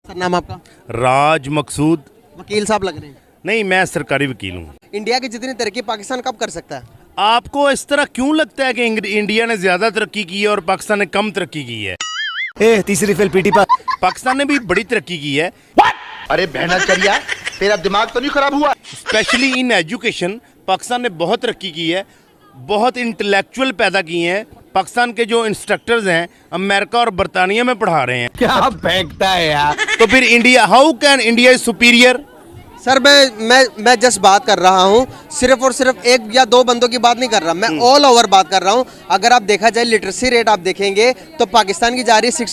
Sir नाम आपका? राज मकसूद। वकील साहब लग रहे हैं। नहीं, मैं सरकारी वकील हूँ। इंडिया की जितनी तरक्की पाकिस्तान कब कर सकता है? आपको इस तरह क्यों लगता है कि इंडिया ने ज्यादा तरक्की की है और पाकिस्तान ने कम तरक्की की है? तीसरी फेल पीटी पर। पाकिस्तान ने भी बड़ी तरक्की की है। अरे बहना तेरा दिमाग तो नहीं खराब हुआ? स्पेशली इन एजुकेशन पाकिस्तान ने बहुत तरक्की की है, बहुत इंटेलेक्चुअल पैदा किए हैं। पाकिस्तान के जो इंस्ट्रक्टर्स हैं अमेरिका और बरतानिया में पढ़ा रहे हैं। क्या फेंकता है यार। तो फिर India, how can India is superior? Sir मैं जस्ट बात कर रहा हूँ, सिर्फ और सिर्फ एक या दो बंदों की बात नहीं कर रहा, मैं ऑल ओवर बात कर रहा हूँ। अगर आप देखा जाए लिटरेसी रेट आप देखेंगे तो पाकिस्तान की जा रही है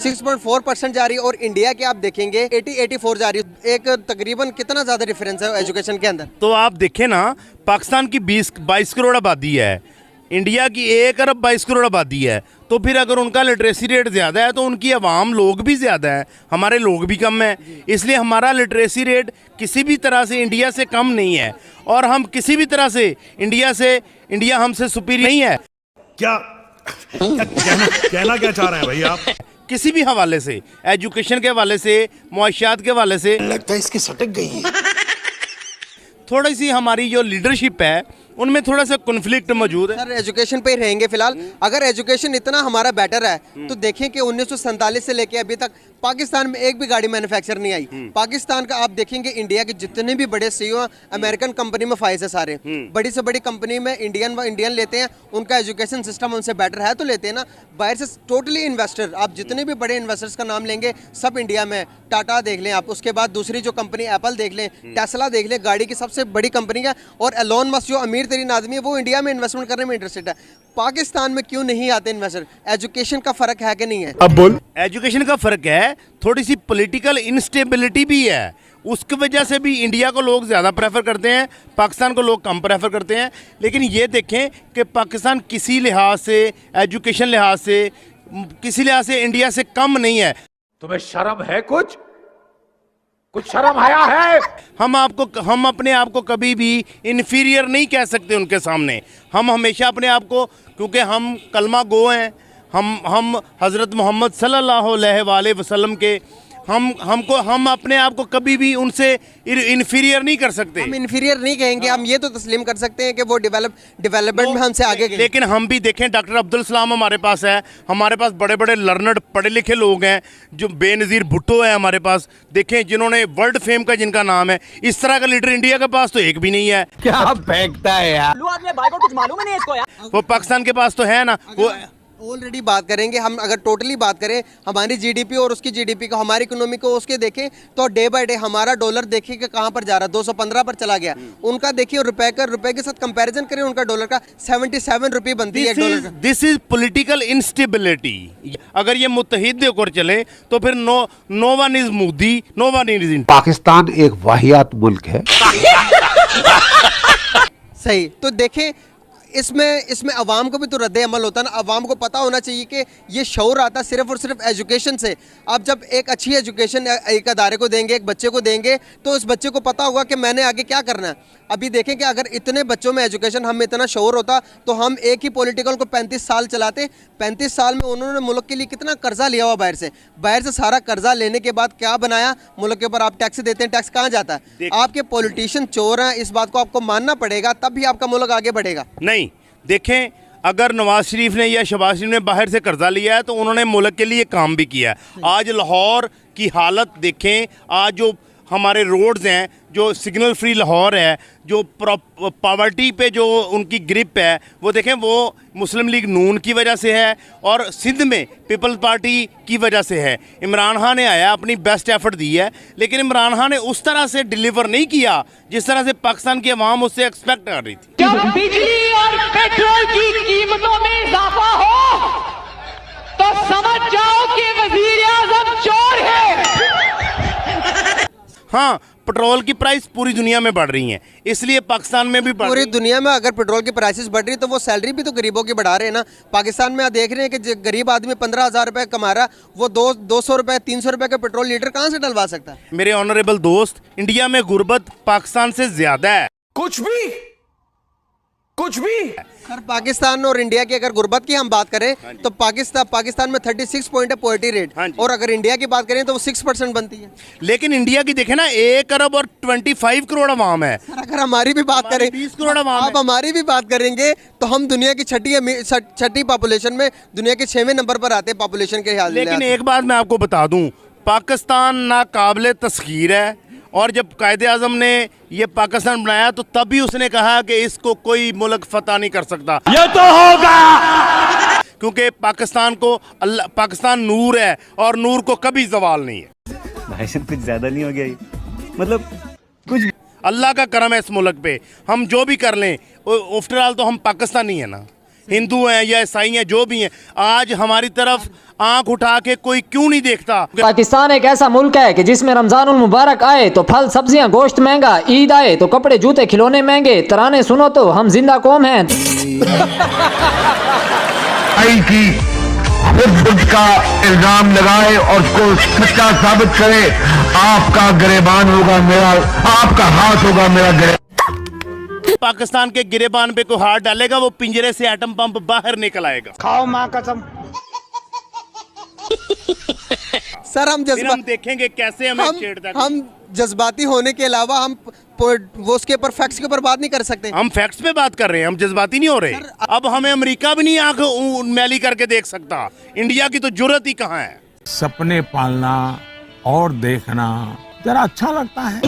6.4% जा रही है और इंडिया की आप देखेंगे 84 जा रही है। एक तकरीबन कितना ज्यादा डिफरेंस है एजुकेशन के अंदर। तो आप देखें ना, पाकिस्तान की 22 करोड़ आबादी है, इंडिया की 1 अरब 22 करोड़ आबादी है। तो फिर अगर उनका लिटरेसी रेट ज़्यादा है तो उनकी आवाम लोग भी ज़्यादा है, हमारे लोग भी कम है। इसलिए हमारा लिटरेसी रेट किसी भी तरह से इंडिया से कम नहीं है और हम किसी भी तरह से इंडिया हमसे सुपीरियर नहीं है। क्या कहना क्या चाह रहे हैं भाई आप? किसी भी हवाले से, एजुकेशन के हवाले से, मुआशियात के हवाले से। लगता है इसकी सटक गई है। थोड़ी सी हमारी जो लीडरशिप है उनमें थोड़ा सा कॉन्फ्लिक्ट मौजूद है। सर एजुकेशन पे ही रहेंगे फिलहाल। अगर एजुकेशन इतना हमारा बेटर है तो देखें कि 1947 से लेके अभी तक पाकिस्तान में एक भी गाड़ी मैन्युफैक्चर नहीं आई। पाकिस्तान का आप देखेंगे, इंडिया के जितने भी बड़े सीईओ अमेरिकन कंपनी में फाइज है सारे। बड़ी से बड़ी कंपनी में इंडियन लेते हैं, उनका एजुकेशन सिस्टम उनसे बेटर है तो लेते हैं ना। बाहर से टोटली इन्वेस्टर, आप जितने भी बड़े इन्वेस्टर्स का नाम लेंगे सब इंडिया में। टाटा देख लें आप, उसके बाद दूसरी जो कंपनी एप्पल देख लें, टेस्ला देख लें, गाड़ी की सबसे बड़ी कंपनी है। और एलोन मस्क जो अमीर तरीन आदमी है वो इंडिया में इन्वेस्टमेंट करने में इंटरेस्टेड है। पाकिस्तान में क्यों नहीं आते इन्वेस्टर? एजुकेशन का फर्क है कि नहीं है? अब बोल। एजुकेशन का फर्क है, थोड़ी सी पॉलिटिकल इंस्टेबिलिटी भी है, उसकी वजह से भी इंडिया को लोग ज़्यादा प्रेफर करते हैं, पाकिस्तान को लोग कम प्रेफर करते हैं। लेकिन ये देखें कि पाकिस्तान किसी लिहाज से, एजुकेशन लिहाज से, किसी लिहाज से इंडिया से कम नहीं है। तुम्हें शर्म है? कुछ शर्म आया है? हम अपने आप को कभी भी इन्फीरियर नहीं कह सकते उनके सामने। हम हमेशा अपने आप को, क्योंकि हम कलमा गो हैं, हम हज़रत मोहम्मद सल्लल्लाहु अलैहि वसल्लम के, हम अपने आप को कभी भी उनसे इन्फीरियर नहीं कर सकते। हम इन्फीरियर नहीं कहेंगे, हम ये तो तस्लीम कर सकते हैं कि वो डेवलपमेंट में हमसे आगे गए। लेकिन हम भी देखें, डॉक्टर अब्दुल सलाम हमारे पास है, हमारे पास बड़े बड़े लर्नड पढ़े लिखे लोग हैं, जो बेनज़ीर भुट्टो है हमारे पास, देखें जिन्होंने वर्ल्ड फेम का जिनका नाम है। इस तरह का लीडर इंडिया के पास तो एक भी नहीं है। क्या फेंकता है यार। भाई को कुछ मालूम ही नहीं इसको यार। वो पाकिस्तान के पास तो है ना। वो ऑलरेडी बात करेंगे हम, अगर टोटली बात करें हमारी जीडीपी और उसकी जीडीपी को, हमारी इकोनॉमी को उसके देखें तो डे बाय डे हमारा डॉलर देखिए कि कहां पर जा रहा है, 215 पर चला गया। उनका देखिए रुपए के साथ कंपैरिजन करें, उनका डॉलर का 77 रुपये बनती है dollar. This is political instability. अगर ये मुत्तहिद होकर चले तो फिर no one is Modi, no one is in. Pakistan एक वाहियात मुल्क है। सही। तो देखें इसमें अवाम को भी तो रद्द अमल होता है ना। अवाम को पता होना चाहिए कि ये शऊर आता सिर्फ और सिर्फ एजुकेशन से। आप जब एक अच्छी एजुकेशन एक अदारे को देंगे, एक बच्चे को देंगे, तो उस बच्चे को पता होगा कि मैंने आगे क्या करना है। अभी देखें कि अगर इतने बच्चों में एजुकेशन, हम इतना शऊर होता तो हम एक ही पॉलिटिकल को 35 साल चलाते। 35 साल में उन्होंने मुल्क के लिए कितना कर्जा लिया हुआ बाहर से सारा कर्जा लेने के बाद क्या बनाया? मुल्क के ऊपर आप टैक्स देते हैं, टैक्स कहाँ जाता है? आपके पॉलिटिशियन चोर हैं, इस बात को आपको मानना पड़ेगा, तब भी आपका मुल्क आगे बढ़ेगा। नहीं, देखें, अगर नवाज शरीफ ने या शहबाज शरीफ ने बाहर से कर्जा लिया है तो उन्होंने मुल्क के लिए काम भी किया है। आज लाहौर की हालत देखें, आज जो हमारे रोड्स हैं, जो सिग्नल फ्री लाहौर है, जो पॉवर्टी पे जो उनकी ग्रिप है, वो देखें, वो मुस्लिम लीग नून की वजह से है और सिंध में पीपल्स पार्टी की वजह से है। इमरान खान ने आया, अपनी बेस्ट एफर्ट दी है, लेकिन इमरान खान ने उस तरह से डिलीवर नहीं किया जिस तरह से पाकिस्तान की आवाम उससे एक्सपेक्ट कर रही थी। जब बिजली और पेट्रोल की कीमतों में इजाफा हो तो समझ जाओ कि वजीर आजम चोर है। हाँ, पेट्रोल की प्राइस पूरी दुनिया में बढ़ रही है, इसलिए पाकिस्तान में भी बढ़ पूरी दुनिया में अगर पेट्रोल की प्राइसेस बढ़ रही तो वो सैलरी भी तो गरीबों की बढ़ा रहे हैं ना। पाकिस्तान में आप देख रहे हैं कि गरीब आदमी 15,000 रुपये कमा रहा, वो 200 रुपये 300 रुपये का पेट्रोल लीटर कहाँ से डलवा सकता है? मेरे ऑनरेबल दोस्त, इंडिया में गुर्बत पाकिस्तान से ज्यादा है। कुछ भी कुछ भी। सर पाकिस्तान और इंडिया की अगर गुर्बत की हम बात करें तो पाकिस्तान में 36 पॉइंट है पोवर्टी रेट, हाँ जी। और अगर इंडिया की बात करें तो वो 6% बनती है। लेकिन इंडिया की देखें ना, 1 अरब और 25 करोड़ अवाम है। सर अगर हमारी भी बात हमारी करें, 20 करोड़ अवाम आप है। हमारी भी बात करेंगे तो हम दुनिया की छठी पॉपुलेशन में दुनिया के 6वें नंबर पर आते हैं पॉपुलेशन के हाल। लेकिन एक बात मैं आपको बता दूं, पाकिस्तान नाकाबिले तस्खीर है, और जब कायदे आज़म ने ये पाकिस्तान बनाया तो तभी उसने कहा कि इसको कोई मुल्क फतह नहीं कर सकता। ये तो होगा, क्योंकि पाकिस्तान को अल्लाह, पाकिस्तान नूर है और नूर को कभी जवाल नहीं है। भाई साहब कुछ ज्यादा नहीं हो गया ये? मतलब कुछ अल्लाह का करम है इस मुल्क पे, हम जो भी कर लें, आफ्टर ऑल तो हम पाकिस्तानी हैं ना, हिंदू हैं या ईसाई हैं, जो भी हैं। आज हमारी तरफ आंख उठा के कोई क्यों नहीं देखता? पाकिस्तान एक ऐसा मुल्क है कि जिसमें रमजानुल मुबारक आए तो फल सब्जियां गोश्त महंगा, ईद आए तो कपड़े जूते खिलौने महंगे, तराने सुनो तो हम जिंदा कौम हैं। आई की खुद का इल्जाम लगाए और उसको सच्चा साबित करे, आपका गिरेबान होगा मेरा, आपका हाथ होगा मेरा गिरे। पाकिस्तान के गिरेबान पे कोई हाथ डालेगा, वो पिंजरे से एटम बम बाहर निकल आएगा। खाओ माँ कसम। सर हम फिर हम देखेंगे कैसे हमें छेड़ता है। हम जज्बाती होने के अलावा हम वो उसके ऊपर फैक्ट्स के ऊपर बात नहीं कर सकते। हम फैक्ट्स पे बात कर रहे हैं, हम जज्बाती नहीं हो रहे। अब हमें अमेरिका भी नहीं आंख मैली करके देख सकता, इंडिया की तो जुर्रत ही कहाँ है। सपने पालना और देखना जरा अच्छा लगता है।